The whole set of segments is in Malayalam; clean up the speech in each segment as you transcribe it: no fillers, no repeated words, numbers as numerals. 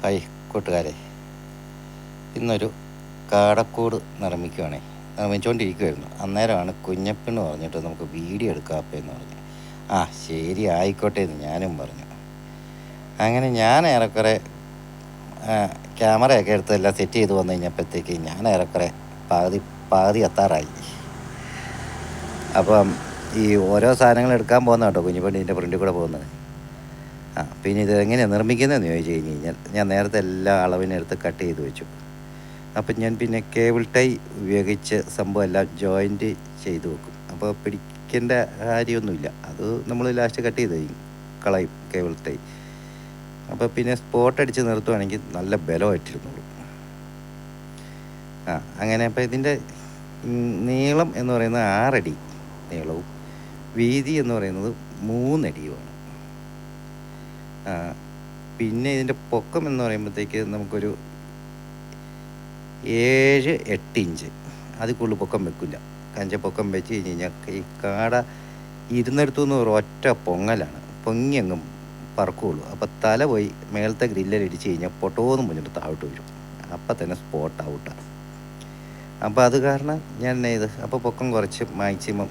ഹായ് കൂട്ടുകാരെ, ഇന്നൊരു കാടക്കൂട് നിർമ്മിച്ചുകൊണ്ടിരിക്കുമായിരുന്നു. അന്നേരമാണ് കുഞ്ഞപ്പെന്ന് പറഞ്ഞിട്ട് നമുക്ക് വീഡിയോ എടുക്കാപ്പെന്ന് പറഞ്ഞു. ശരി ആയിക്കോട്ടെ എന്ന് ഞാനും പറഞ്ഞു. അങ്ങനെ ഞാൻ ഏറെക്കുറെ ക്യാമറയൊക്കെ എടുത്ത് എല്ലാം സെറ്റ് ചെയ്ത് വന്നു കഴിഞ്ഞപ്പോഴത്തേക്ക് ഞാൻ ഏറെക്കുറെ പാതി എത്താറായി. അപ്പം ഈ ഓരോ സാധനങ്ങൾ എടുക്കാൻ പോകുന്ന കേട്ടോ കുഞ്ഞിപ്പണ്ണിൻ്റെ ഫ്രണ്ടിൽ കൂടെ പോകുന്നത്. പിന്നെ ഇത് എങ്ങനെയാണ് നിർമ്മിക്കുന്നതെന്ന് ചോദിച്ചു കഴിഞ്ഞാൽ ഞാൻ നേരത്തെ എല്ലാ അളവിനെടുത്ത് കട്ട് ചെയ്ത് വെച്ചു. അപ്പം ഞാൻ പിന്നെ കേബിൾ ടൈ ഉപയോഗിച്ച് സംഭവം എല്ലാം ജോയിൻറ്റ് ചെയ്ത് വെക്കും. അപ്പോൾ പിടിക്കേണ്ട കാര്യമൊന്നുമില്ല, അത് നമ്മൾ ലാസ്റ്റ് കട്ട് ചെയ്ത് കളയും കേബിൾ ടൈ. അപ്പോൾ പിന്നെ സ്പോട്ട് അടിച്ച് നിർത്തുവാണെങ്കിൽ നല്ല ബലമായിട്ടിരുന്നുള്ളൂ. അങ്ങനെ അപ്പോൾ ഇതിൻ്റെ നീളം എന്ന് പറയുന്നത് 6 അടി നീളവും വീതി എന്ന് പറയുന്നത് 3 അടിയുമാണ്. പിന്നെ ഇതിൻ്റെ പൊക്കം എന്ന് പറയുമ്പോഴത്തേക്ക് നമുക്കൊരു 7-8 ഇഞ്ച്, അതിൽ കൂടുതൽ പൊക്കം വെക്കില്ല. പൊക്കം വെച്ച് കഴിഞ്ഞ് കഴിഞ്ഞാൽ ഈ കാട ഇരുന്നിടത്തു നിന്ന് ഒരു ഒറ്റ പൊങ്ങലാണ്, പൊങ്ങി അങ്ങും പറക്കുകയുള്ളൂ. അപ്പോൾ തല പോയി മേളത്തെ ഗ്രില്ലർ ഇടിച്ച് കഴിഞ്ഞാൽ പൊട്ടോന്ന് മുന്നിട്ട് താഴോട്ട് വരും, അപ്പം തന്നെ സ്പോട്ട് ഔട്ടാണ്. അപ്പോൾ അത് കാരണം ഞാൻ അപ്പോൾ പൊക്കം കുറച്ച് മാക്സിമം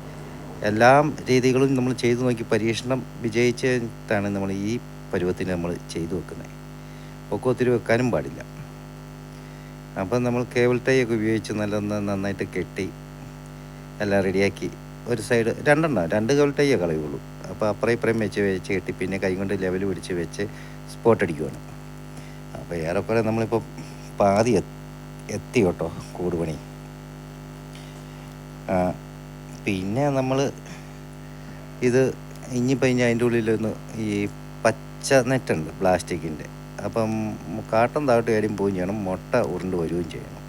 എല്ലാ രീതികളും നമ്മൾ ചെയ്തു നോക്കി പരീക്ഷണം വിജയിച്ചിട്ടാണ് നമ്മൾ ഈ പരുവത്തിന് നമ്മൾ ചെയ്തു വെക്കുന്നത്. പൊക്കം ഒത്തിരി വെക്കാനും പാടില്ല. അപ്പം നമ്മൾ കേബിൾ ടൈ ഒക്കെ ഉപയോഗിച്ച് നന്നായിട്ട് കെട്ടി എല്ലാം റെഡിയാക്കി ഒരു സൈഡ് 2 കേബിൾ ടൈയേ കളയുള്ളൂ. അപ്പോൾ അപ്പുറം ഇപ്പുറം വെച്ച് കെട്ടി പിന്നെ കൈ കൊണ്ട് ലെവൽ പിടിച്ച് വെച്ച് സ്പോട്ട് അടിക്കുവാണ്. അപ്പോൾ ഏറെക്കുറെ നമ്മളിപ്പോൾ പാതി എത്തി കേട്ടോ കൂടുപണി. പിന്നെ നമ്മൾ ഇത് ഇനിയിപ്പോൾ അതിൻ്റെ ഉള്ളിലൊന്ന് ഈ പച്ച നെറ്റുണ്ട് പ്ലാസ്റ്റിക്കിൻ്റെ. അപ്പം കാട്ടം താഴോട്ട് കാര്യം പോവുകയും ചെയ്യണം, മുട്ട ഉരുണ്ട് വരികയും ചെയ്യണം.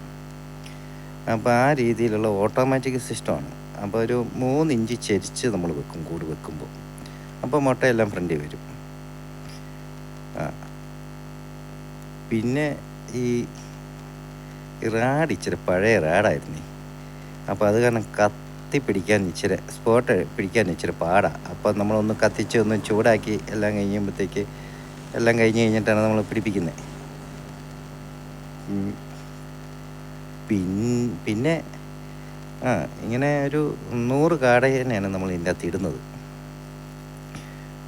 അപ്പോൾ ആ രീതിയിലുള്ള ഓട്ടോമാറ്റിക് സിസ്റ്റമാണ്. അപ്പോൾ ഒരു 3 ഇഞ്ച് ചെരിച്ച് നമ്മൾ വെക്കും കൂട് വെക്കുമ്പോൾ. അപ്പോൾ മുട്ടയെല്ലാം ഫ്രണ്ടിൽ വരും. പിന്നെ ഈ റാഡ് ഇച്ചിരി പഴയ റാഡായിരുന്നു. അപ്പോൾ അത് കാരണം പിടിക്കാൻ ഇച്ചിരി സ്പോട്ട് പിടിക്കാൻ ഇച്ചിരി പാടാണ്. അപ്പോൾ നമ്മളൊന്ന് കത്തിച്ച് ഒന്ന് ചൂടാക്കി എല്ലാം കഴിഞ്ഞിട്ടാണ് നമ്മൾ പിടിപ്പിക്കുന്നത്. പിന്നെ ഇങ്ങനെ ഒരു 100 കാടേനെയാണ് നമ്മൾ ഇതിൻ്റെ അകത്ത് ഇടുന്നത്.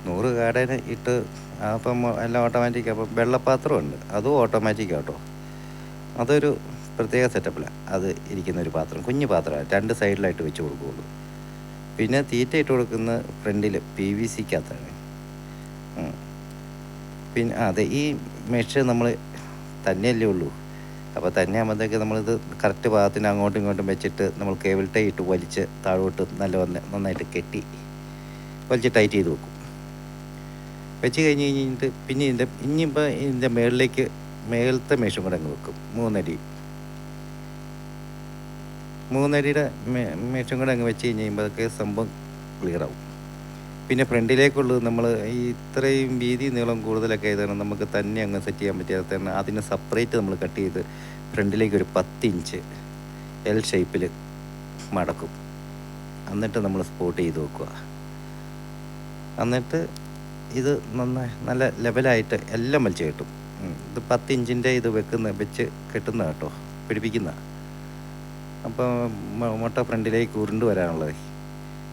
100 കാടേനെ ഇട്ട് അപ്പം എല്ലാം ഓട്ടോമാറ്റിക്. അപ്പം വെള്ളപ്പാത്രമുണ്ട്, അതും ഓട്ടോമാറ്റിക് ആട്ടോ. അതൊരു പ്രത്യേക സെറ്റപ്പിലാണ് അത് ഇരിക്കുന്നൊരു പാത്രം, കുഞ്ഞു പാത്രമാണ്, 2 സൈഡിലായിട്ട് വെച്ച് കൊടുക്കുകയുള്ളൂ. പിന്നെ തീറ്റ ഇട്ട് കൊടുക്കുന്ന ഫ്രണ്ടിൽ PVC-ക്കകത്താണ്. പിന്നെ അതെ, ഈ മെഷ് നമ്മൾ തന്നെയല്ലേ ഉള്ളൂ. അപ്പോൾ തന്നെ ആകുമ്പോഴത്തേക്ക് നമ്മളിത് കറക്റ്റ് ഭാഗത്തിന് അങ്ങോട്ടും ഇങ്ങോട്ടും വെച്ചിട്ട് നമ്മൾ കേബിൾ ടൈ ഇട്ട് വലിച്ച് താഴോട്ട് നന്നായിട്ട് കെട്ടി വലിച്ച് ടൈറ്റ് ചെയ്ത് വെക്കും. വെച്ച് കഴിഞ്ഞിട്ട് പിന്നെ ഇനിയിപ്പോൾ ഇതിൻ്റെ മേളത്തെ മെഷും കൂടെ അങ്ങ് വെക്കും. 3 അടിയുടെ മെഷും കൂടെ അങ്ങ് വെച്ച് കഴിയുമ്പോഴൊക്കെ സംഭവം ക്ലിയറാവും. പിന്നെ ഫ്രണ്ടിലേക്കുള്ളത് നമ്മൾ ഈ ഇത്രയും വീതി നീളം കൂടുതലൊക്കെ ആയതാണ് നമുക്ക് തന്നെ അങ്ങ് സെറ്റ് ചെയ്യാൻ പറ്റാത്തതാണ്. അതിന് സെപ്പറേറ്റ് നമ്മൾ കട്ട് ചെയ്ത് ഫ്രണ്ടിലേക്ക് ഒരു 10 ഇഞ്ച് L ഷേപ്പിൽ മടക്കും. എന്നിട്ട് നമ്മൾ സ്പോട്ട് ചെയ്ത് വെക്കുക. എന്നിട്ട് ഇത് നല്ല ലെവലായിട്ട് എല്ലാം വലിച്ച് കെട്ടും. ഇത് 10 ഇഞ്ചിൻ്റെ ഇത് വെച്ച് കെട്ടുന്ന കേട്ടോ, പിടിപ്പിക്കുന്ന. അപ്പം മുട്ട ഫ്രണ്ടിലേക്ക് ഉരുണ്ട് വരാനുള്ളത്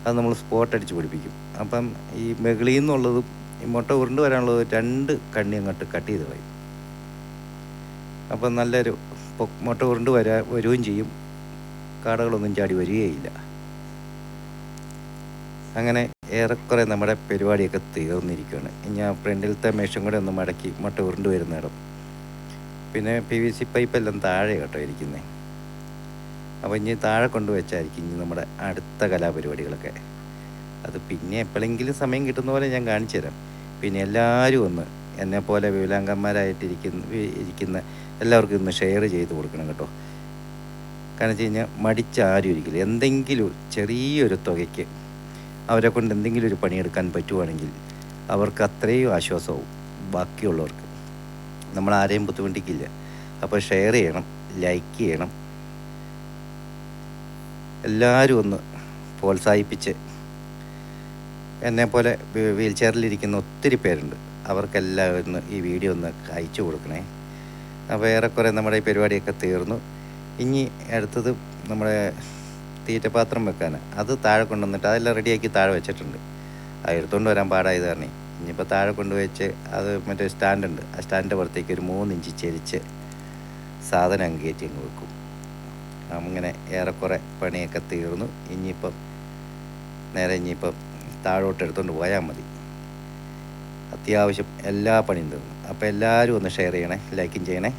അത് നമ്മൾ സ്പോട്ട് അടിച്ച് പിടിപ്പിക്കും. അപ്പം ഈ മുകളിൽ നിന്നുള്ളതും ഈ മുട്ട ഉരുണ്ട് വരാനുള്ളത് 2 കണ്ണി അങ്ങോട്ട് കട്ട് ചെയ്ത് കളയും. അപ്പം നല്ലൊരു മുട്ട ഉരുണ്ട് വരികയും ചെയ്യും, കാടകളൊന്നും ചാടി വരികയില്ല. അങ്ങനെ ഏറെക്കുറെ നമ്മുടെ പരിപാടിയൊക്കെ തീർന്നിരിക്കുകയാണ്. ഞാൻ ഫ്രണ്ടിലത്തെ മെഷും കൂടെ ഒന്ന് മടക്കി മുട്ട ഉരുണ്ട് വരുന്നിടം. പിന്നെ PVC പൈപ്പെല്ലാം താഴെ കേട്ടോ ഇരിക്കുന്നത്. അപ്പോൾ ഇനി താഴെ കൊണ്ടുവച്ചായിരിക്കും ഇനി നമ്മുടെ അടുത്ത കലാപരിപാടികളൊക്കെ. അത് പിന്നെ എപ്പോഴെങ്കിലും സമയം കിട്ടുന്ന പോലെ ഞാൻ കാണിച്ചു തരാം. പിന്നെ എല്ലാവരും ഒന്ന് എന്നെപ്പോലെ വികലാംഗന്മാരായിട്ടിരിക്കുന്ന എല്ലാവർക്കും ഇന്ന് ഷെയർ ചെയ്ത് കൊടുക്കണം കേട്ടോ. കാരണം വെച്ച് കഴിഞ്ഞാൽ മടിച്ചാരും ഇരിക്കില്ല. എന്തെങ്കിലും ചെറിയൊരു തുകയ്ക്ക് അവരെ കൊണ്ട് എന്തെങ്കിലും ഒരു പണിയെടുക്കാൻ പറ്റുവാണെങ്കിൽ അവർക്ക് അത്രയും ആശ്വാസമാവും ബാക്കിയുള്ളവർക്ക്. നമ്മൾ ആരെയും ബുദ്ധിമുട്ടിക്കില്ല. അപ്പോൾ ഷെയർ ചെയ്യണം, ലൈക്ക് ചെയ്യണം. എല്ലാവരും ഒന്ന് പ്രോത്സാഹിപ്പിച്ച്, എന്നെപ്പോലെ വീൽ ചെയറിലിരിക്കുന്ന ഒത്തിരി പേരുണ്ട്, അവർക്കെല്ലാം ഒന്ന് ഈ വീഡിയോ ഒന്ന് അയച്ചു കൊടുക്കണേ. അപ്പോൾ ഏറെക്കുറെ നമ്മുടെ ഈ പരിപാടിയൊക്കെ തീർന്നു. ഇനി അടുത്തത് നമ്മുടെ തീറ്റപാത്രം വെക്കാൻ, അത് താഴെ കൊണ്ടുവന്നിട്ട് അതെല്ലാം റെഡിയാക്കി താഴെ വെച്ചിട്ടുണ്ട്. അത് എടുത്തുകൊണ്ട് വരാൻ പാടായത് കാരണം ഇനിയിപ്പോൾ താഴെ കൊണ്ടുവച്ച് അത് മറ്റേ സ്റ്റാൻഡുണ്ട്, ആ സ്റ്റാൻഡിൻ്റെ പുറത്തേക്ക് ഒരു 3 ഇഞ്ച് ചെരിച്ച് സാധനം അങ്ങ് കയറ്റി അങ്ങ് വെക്കും. അങ്ങനെ ഏറെക്കുറെ പണിയൊക്കെ തീർന്നു. ഇനിയിപ്പം താഴോട്ട് എടുത്തുകൊണ്ട് പോയാൽ മതി. അത്യാവശ്യം എല്ലാ പണിയും തീർന്നു. അപ്പോൾ എല്ലാവരും ഒന്ന് ഷെയർ ചെയ്യണേ, ലൈക്കും ചെയ്യണേ.